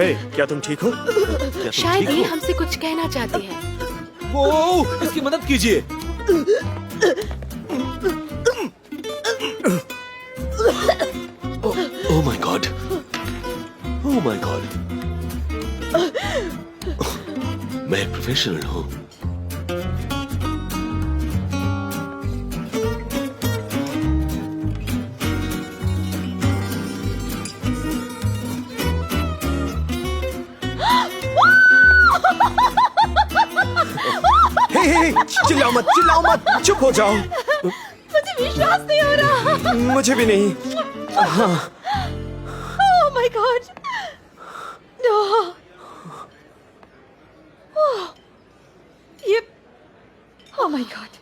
हे, क्या तुम ठीक हो? शायद ये हमसे कुछ कहना चाहती है। वो इसकी मदद कीजिए। ओह my God, oh my God. मैं प्रोफेशनल हूँ। हे, चिल्लाओ मत, चुप हो जाओ। मुझे विश्वास नहीं हो रहा। मुझे भी नहीं। हाँ, ओह माय गॉड। नो। ये ओह माय गॉड।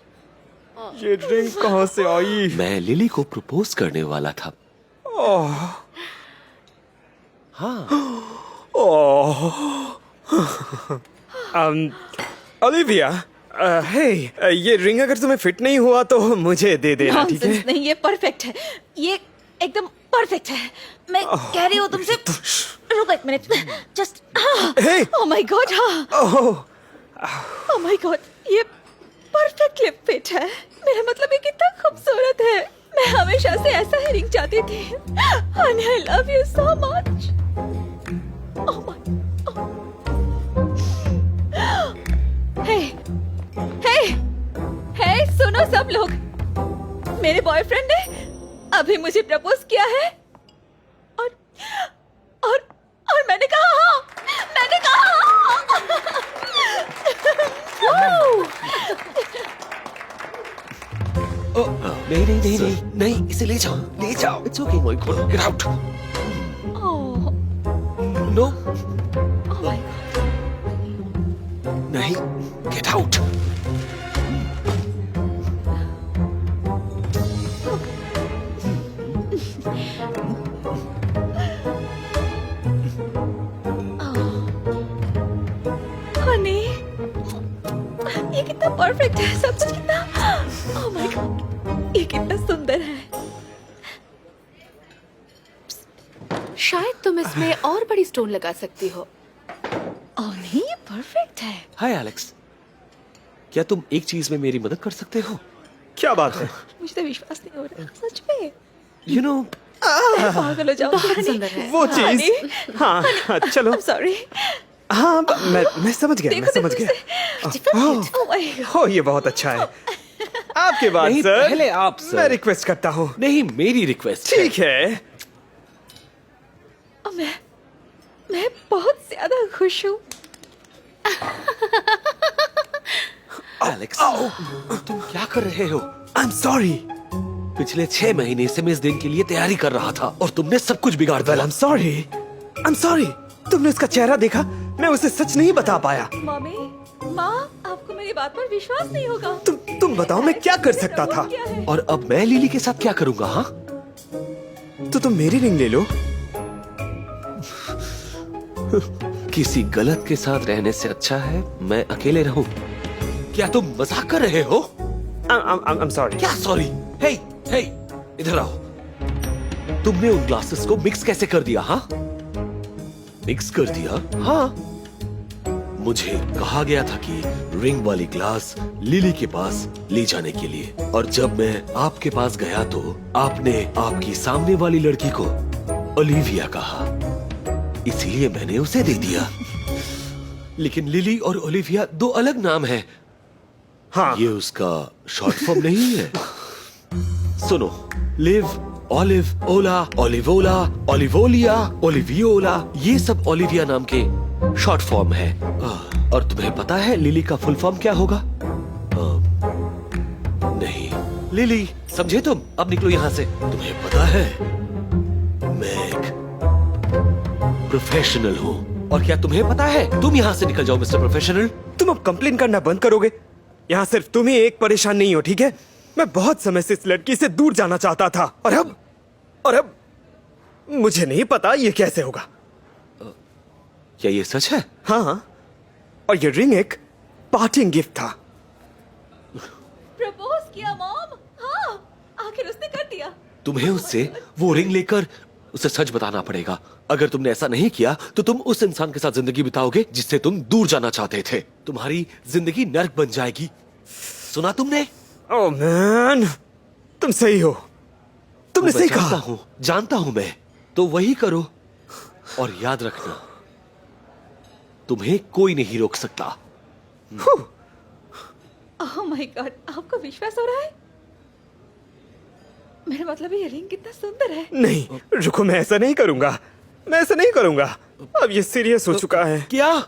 ये रिंग कहाँ से आई? मैं लिली को प्रपोज करने वाला था। ओह, हाँ। ओलिविया, हे, ये रिंग अगर तुम्हें फिट नहीं हुआ तो मुझे दे देना, ठीक है? नॉनसेंस नहीं, ये परफेक्ट है। ये एकदम परफेक्ट है। मैं कह रही हूँ तुमसे। रुको एक minute. Just hey, oh my god. हाँ, ओह, ओह माय गॉड, ये परफेक्टली फिट है। मेरा मतलब ये कितना खूबसूरत है। मैं हमेशा से ऐसा ही रिंग चाहती थी। Honey, I love you so much. Oh my, hey hey hey, सुनो सब लोग। मेरे बॉयफ्रेंड ने अभी मुझे प्रपोज किया है और और और मैंने कहा हाँ, मैंने कहा हाँ। नहीं नहीं नहीं नहीं नहीं, इसे ले जाओ, ले जाओ। It's okay. My god, get out. Oh no, my नहीं, गेट आउट। हनी, ये कितना परफेक्ट है। सब कुछ कितना, ओह माय गॉड, ये कितना सुंदर है। शायद तुम इसमें और बड़ी स्टोन लगा सकती हो। ओह नहीं, ये परफेक्ट है। हाय एलेक्स, क्या तुम एक चीज में मेरी मदद कर सकते हो? क्या बात है? मुझे तो विश्वास नहीं हो रहा, सच में। यू नो, पागल हो जाओ। बहुत सुंदर है। वो चीज। हाँ, हाँ, चलो। सॉरी। हाँ, मैं समझ गया, मैं समझ गया। ओह माय गॉड। हो, ये बहुत अच्छा है। आपके बाद नहीं, सर, पहले आप सर। मैं रिक्वेस्ट करता हूँ। नहीं, मेरी रिक्वेस्ट है। ठीक है। मैं बहुत ज्यादा खुश हूँ। एलेक्स, तुम क्या कर रहे हो? I'm sorry. पिछले 6 महीने से मैं इस दिन के लिए तैयारी कर रहा था और तुमने सब कुछ बिगाड़ Well, दिया। I'm sorry. I'm sorry. तुमने उसका चेहरा देखा? मैं उसे सच नहीं बता पाया। मम्मी, माँ, आपको मेरी बात पर विश्वास नहीं होगा। तुम बताओ मैं क्या कर सकता था? क्या है? और अब मैं लिली के साथ क्या करूंगा? हाँ, तो तुम मेरी रिंग ले लो। किसी गलत के साथ रहने से अच्छा है मैं अकेले रहूं। क्या तुम मजाक कर रहे हो? I'm sorry. क्या सॉरी? हे, हे, इधर आओ। तुमने उन ग्लासेस को मिक्स कैसे कर दिया? हाँ, मिक्स कर दिया? हाँ, मुझे कहा गया था कि रिंग वाली ग्लास लिली के पास ले जाने के लिए, और जब मैं आपके पास गया तो आपने आपकी सामने वाली लड़की को ओलिविया कहा, इसीलिए मैंने उसे दे दिया। लेकिन लिली और ओलिविया दो अलग नाम हैं। हाँ। ये उसका शॉर्ट फॉर्म नहीं है। सुनो, लिव, ऑलिव, ओला, ओलिवोला, ओलिवोलिया, ओलिवियोला, ये सब ओलिविया नाम के शॉर्ट फॉर्म है। और तुम्हें पता है लिली का फुल फॉर्म क्या होगा? नहीं, लिली, समझे तुम? अब निकलो यहां से। तुम्हें पता है मैं एक प्रोफेशनल हूँ। और क्या तुम्हें पता है? तुम यहाँ से निकल जाओ मिस्टर प्रोफेशनल। तुम अब कंप्लेन करना बंद करोगे? यहाँ सिर्फ तुम ही एक परेशान नहीं हो, ठीक है? मैं बहुत समय से इस लड़की से दूर जाना चाहता था, और अब मुझे नहीं पता ये कैसे होगा। क्या ये सच है? हाँ, और ये रिंग एक पार्टिंग गिफ्ट था। प्रपोज किया मॉम। हाँ, आखिर उसने कर दिया। तुम्हें उससे वो रिंग लेकर उसे सच बताना पड़ेगा। अगर तुमने ऐसा नहीं किया तो तुम उस इंसान के साथ जिंदगी बिताओगे जिससे तुम दूर जाना चाहते थे। तुम्हारी जिंदगी नर्क बन जाएगी। सुना तुमने? ओह मैन, तुम सही हो, तुमने मैं सही जानता कहा। हूं, जानता हूं मैं। तो वही करो और याद रखना, तुम्हें कोई नहीं रोक सकता। ओह माय गॉड, आपको विश्वास हो रहा है? मेरा मतलब ये रिंग कितना सुंदर है। नहीं रुको, मैं ऐसा नहीं करूंगा, मैं ऐसा नहीं करूंगा। अब ये सीरियस हो चुका है। क्या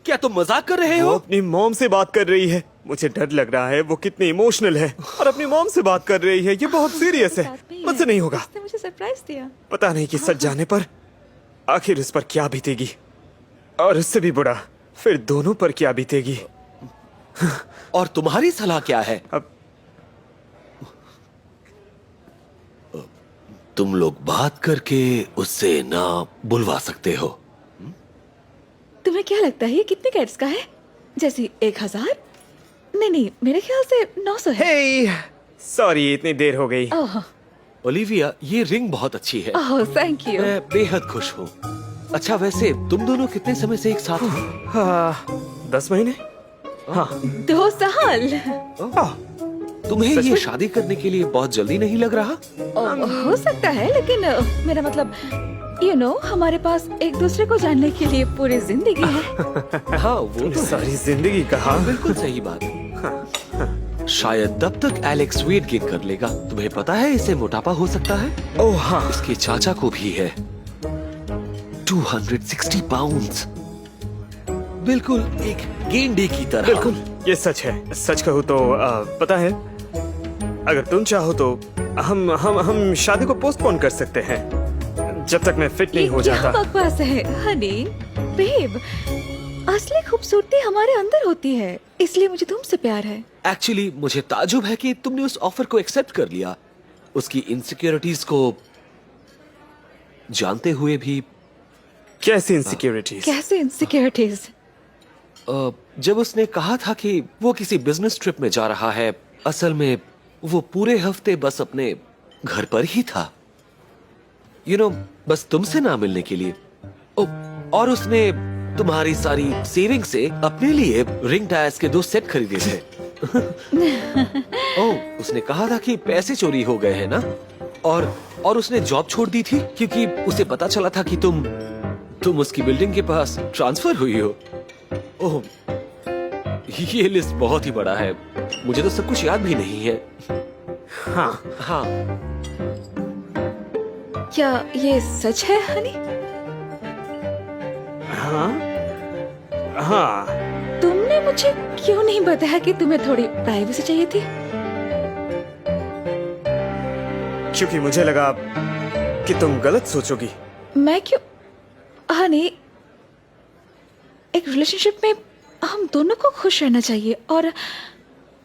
क्या तुम मजाक कर रहे वो हो? अपनी मॉम से बात कर रही है। मुझे डर लग रहा है वो कितनी इमोशनल है और अपनी मॉम से बात कर रही है। ये बहुत सीरियस है, साथ में ही मुझसे है। नहीं होगा। उसने मुझे सरप्राइज दिया। पता नहीं कि सच जाने पर आखिर उस पर क्या बीतेगी, और उससे भी बुरा फिर दोनों पर क्या बीतेगी। और तुम्हारी सलाह क्या है? अब तुम लोग बात करके उससे ना बुलवा सकते हो। तुम्हें क्या लगता है ये कितने कैरेट्स का है? जैसे 1000? नहीं, मेरे ख्याल से 900 है। हे सॉरी, इतनी देर हो गई। ओह ओलिविया, ये रिंग बहुत अच्छी है। Oh thank you. मैं बेहद खुश हूँ। अच्छा, वैसे तुम दोनों कितने समय से एक साथ हो? हाँ 10 महीने। हाँ 2 साल। हाँ, तुम्हें सच ये में? शादी करने के लिए बहुत जल्दी नहीं लग रहा? हो सकता है, लेकिन मेरा मतलब हमारे पास एक दूसरे को जानने के लिए पूरी जिंदगी है। हाँ, वो तो है। सारी जिंदगी कहा। बिल्कुल सही बात। शायद तब तक एलेक्स वेट गेन कर लेगा। तुम्हें पता है इसे मोटापा हो सकता है? ओह हाँ, इसके चाचा को भी है। 260 पाउंड्स, बिल्कुल एक गेंडे की तरह। बिल्कुल ये सच है। सच कहूँ तो पता है, अगर तुम चाहो तो हम शादी को पोस्टपोन कर सकते हैं जब तक मैं फिट नहीं हो ये क्या जाता। बकवास है हनी बेब। असली खूबसूरती हमारे अंदर होती है, इसलिए मुझे तुमसे प्यार है। एक्चुअली मुझे ताजुब है कि तुमने उस ऑफर को एक्सेप्ट कर लिया, उसकी इनसिक्योरिटीज को जानते हुए भी। कैसी इनसिक्योरिटीज? कैसे इनसिक्योरिटीज? जब उसने कहा था कि वो किसी बिजनेस ट्रिप में जा रहा है, असल में वो पूरे हफ्ते बस अपने घर पर ही था। बस तुमसे ना मिलने के लिए। और उसने तुम्हारी सारी सेविंग से अपने लिए रिंग टायर्स के 2 सेट खरीदे थे। उसने कहा था कि पैसे चोरी हो गए हैं ना, और उसने जॉब छोड़ दी थी क्योंकि उसे पता चला था कि तुम उसकी बिल्डिंग के पास ट्रांसफर हुई हो। ओह, ये लिस्ट बहुत ही बड़ा है, मुझे तो सब कुछ याद भी नहीं है। हाँ, क्या ये सच है हनी? हाँ, तुमने मुझे क्यों नहीं बताया कि तुम्हें थोड़ी प्राइवेसी चाहिए थी? क्योंकि मुझे लगा कि तुम गलत सोचोगी। मैं क्यों? हनी, एक रिलेशनशिप में हम दोनों को खुश रहना चाहिए, और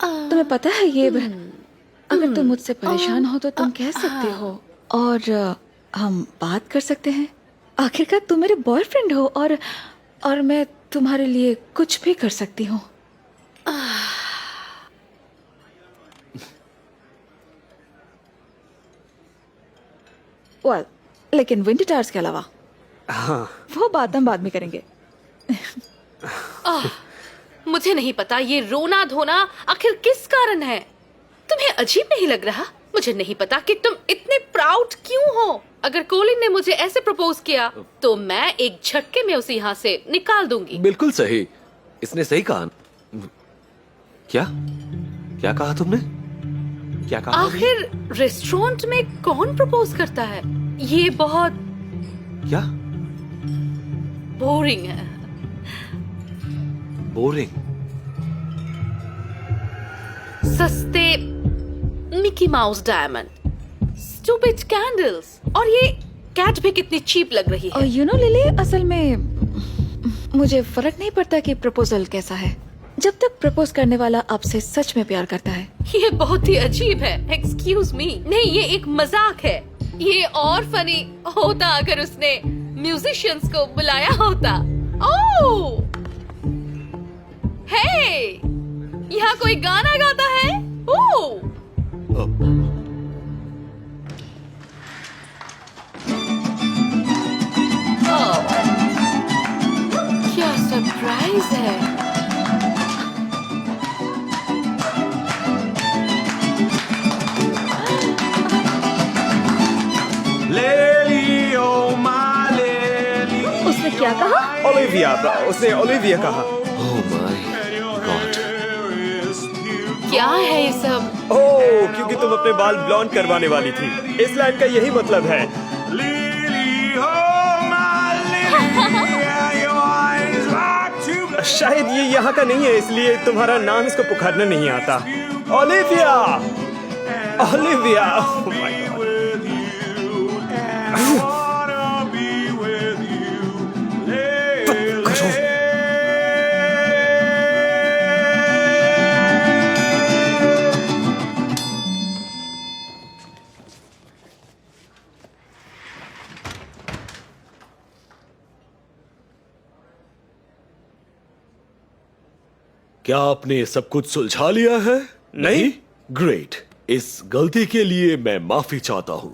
तुम्हें पता है ये अगर तुम मुझसे परेशान हो तो तुम कह सकते हो, और हम बात कर सकते हैं। आखिरकार तुम मेरे बॉयफ्रेंड हो, और मैं तुम्हारे लिए कुछ भी कर सकती हूँ। लेकिन विंटर टायर्स के अलावा वो बात हम बाद में करेंगे। मुझे नहीं पता ये रोना धोना आखिर किस कारण है। तुम्हें अजीब नहीं लग रहा? मुझे नहीं पता कि तुम इतने प्राउड क्यों हो। अगर कोलिन ने मुझे ऐसे प्रपोज किया तो मैं एक झटके में उसे यहाँ से निकाल दूंगी। बिल्कुल सही, इसने सही कहा। क्या क्या कहा तुमने? क्या कहा? आखिर रेस्टोरेंट में कौन प्रपोज करता है? ये बहुत क्या बोरिंग है। बोरिंग? सस्ते Mickey mouse diamond, stupid candles, और ये कैट भी कितनी चीप लग रही है। और लिली, असल में मुझे फर्क नहीं पड़ता कि प्रपोजल कैसा है, जब तक प्रपोज करने वाला आपसे सच में प्यार करता है। ये बहुत ही अजीब है। एक्सक्यूज मी, नहीं ये एक मजाक है। ये और फनी होता अगर उसने म्यूजिशियंस को बुलाया होता। ओह, हे, यहाँ कोई गाना गाता है? ओह, सरप्राइज है। उसने क्या कहा? ओलिविया, उसने ओलिविया कहा। ओह माय गॉड। क्या है ये सब? ओह, क्योंकि तुम अपने बाल ब्लॉन्ड करवाने वाली थी। इस लाइन का यही मतलब है। शायद ये यहाँ का नहीं है, इसलिए तुम्हारा नाम इसको पुकारने नहीं आता। Olivia, Olivia, oh my God. करो। क्या आपने सब कुछ सुलझा लिया है? नहीं। ग्रेट। इस गलती के लिए मैं माफी चाहता हूं।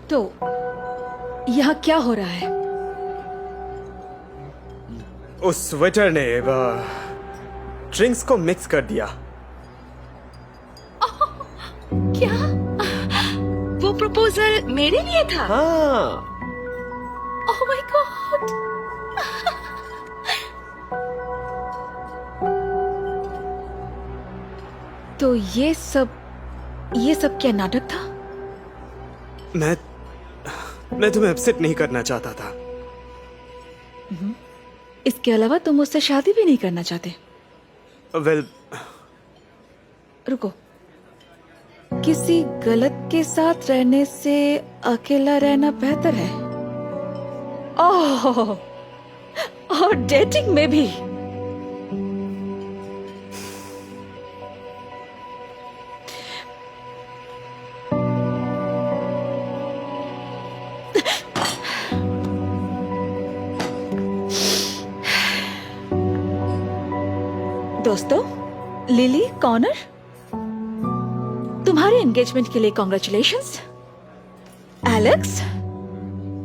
तो यहाँ क्या हो रहा है? उस स्वेटर ने ड्रिंक्स को मिक्स कर दिया। क्या? वो प्रपोजल मेरे लिए था? हाँ। ओह माय गॉड। तो ये सब क्या नाटक था? मैं तुम्हें अपसेट नहीं करना चाहता था। इसके अलावा तुम मुझसे शादी भी नहीं करना चाहते? वेल, रुको। किसी गलत के साथ रहने से अकेला रहना बेहतर है। ओह, और डेटिंग में भी। दोस्तों, लिली, कॉनर, तुम्हारे एंगेजमेंट के लिए कॉन्ग्रेचुलेशंस। एलेक्स,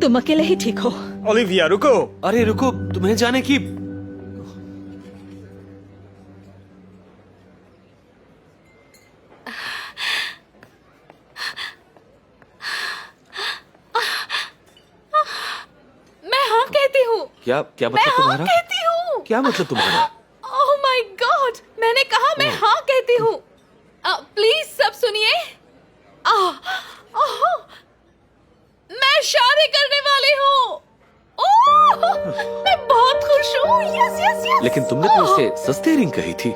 तुम अकेले ही ठीक हो। ओलिविया रुको। अरे रुको, तुम्हें जाने की। मैं हाँ कहती हूँ। क्या क्या मैं मतलब हाँ तुम्हारा? कहती हूँ। क्या मतलब तुम्हारा? ओह माय गॉड, मैंने कहा मैं हाँ कहती हूँ। प्लीज सब सुनिए। मैं शादी करने वाली हूँ। मैं बहुत खुश हूँ। Yes yes yes. लेकिन तुमने तो इसे सस्ती रिंग कही थी।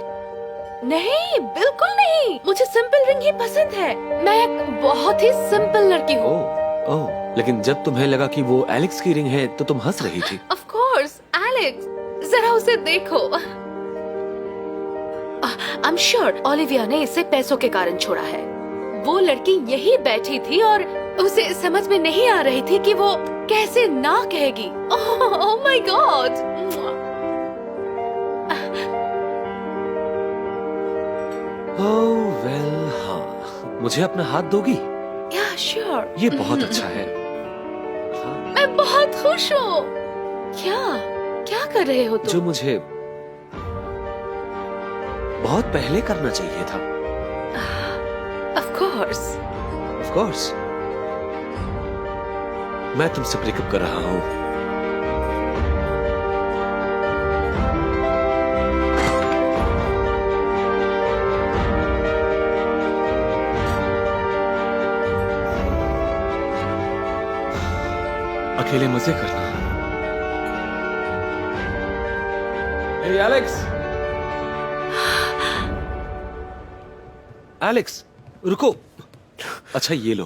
नहीं, बिल्कुल नहीं। मुझे सिंपल रिंग ही पसंद है। मैं एक बहुत ही सिंपल लड़की हूँ। ओह, लेकिन जब तुम्हें लगा कि वो एलेक्स की रिंग है तो तुम हंस रही थी। ऑफ कोर्स, एलेक्स, जरा उसे देखो। आई एम श्योर ओलिविया ने इसे पैसों के कारण छोड़ा है। वो लड़की यही बैठी थी और उसे समझ में नहीं आ रही थी कि वो कैसे ना कहेगी। ओह माय गॉड। ओह वेल, हाँ, मुझे अपना हाथ दोगी? या श्योर। ये बहुत अच्छा है। मैं बहुत खुश हूँ। क्या क्या कर रहे हो तुम? जो मुझे बहुत पहले करना चाहिए था। Of course. Of course. मैं तुमसे ब्रेकअप कर रहा हूँ। अकेले मजे करना। हे एलेक्स, एलेक्स रुको। अच्छा ये लो,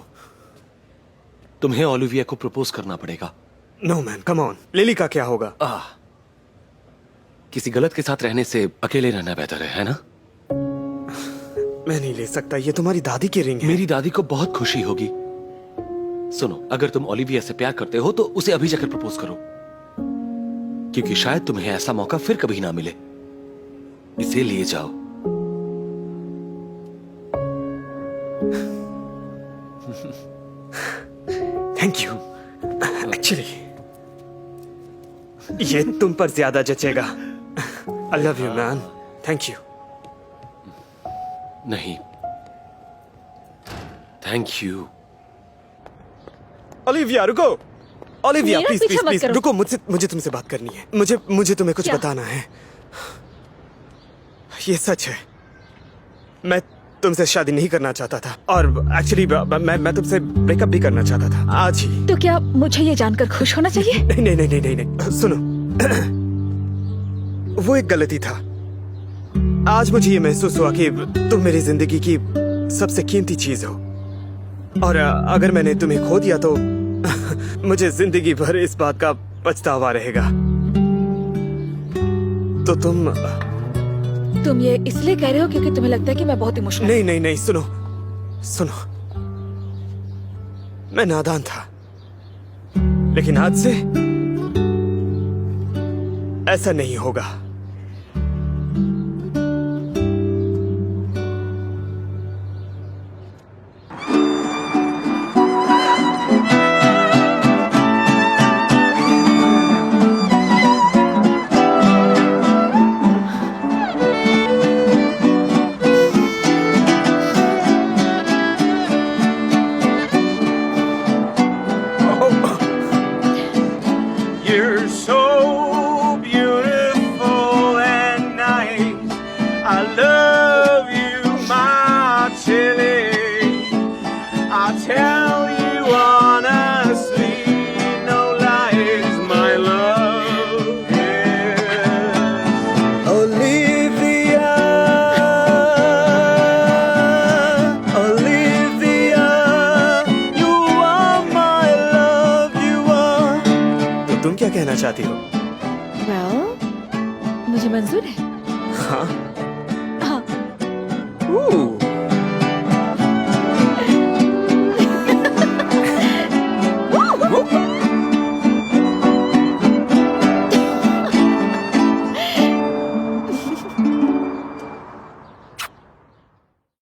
तुम्हें ओलिविया को प्रपोज करना पड़ेगा। No man, come on. Lily का क्या होगा? किसी गलत के साथ रहने से अकेले रहना बेहतर है ना? मैं नहीं ले सकता, ये तुम्हारी दादी की रिंग है। मेरी दादी को बहुत खुशी होगी। सुनो, अगर तुम ओलिविया से प्यार करते हो तो उसे अभी जाकर प्रपोज करो, क्योंकि शायद तुम्हें ऐसा मौका फिर कभी ना मिले। इसे लिए जाओ। Thank you. एक्चुअली ये तुम पर ज्यादा जचेगा। I love you man. Thank you. नहीं, थैंक यू। ओलिविया रुको। ओलिविया मेरा प्लीज पीछा प्लीज मत प्लीज करो। रुको, मुझे तुमसे बात करनी है। मुझे तुम्हें कुछ क्या? बताना है। ये सच है, मैं तुमसे शादी नहीं करना चाहता था, और एक्चुअली मैं तुमसे ब्रेकअप भी करना चाहता था आज ही। तो क्या मुझे ये जानकर खुश होना चाहिए? नहीं नहीं नहीं नहीं नहीं, नहीं। सुनो, वो एक गलती था। आज मुझे ये महसूस हुआ कि तुम मेरी जिंदगी की सबसे कीमती चीज हो, और अगर मैंने तुम्हें खो दिया तो मुझे जिंदगी भर इस बात का पछतावा रहेगा। तो तुम ये इसलिए कह रहे हो क्योंकि तुम्हें लगता है कि मैं बहुत इमोशनल। नहीं नहीं नहीं, सुनो सुनो, मैं नादान था, लेकिन आज से ऐसा नहीं होगा। You're so beautiful and nice. I love you, my chili. I tell you honestly, no lies, my love is Olivia. Olivia, you are my love, you are. तो तुम क्या कहना चाहती हो? Well, मुझे मंजूर है। हाँ। हाँ। Ooh.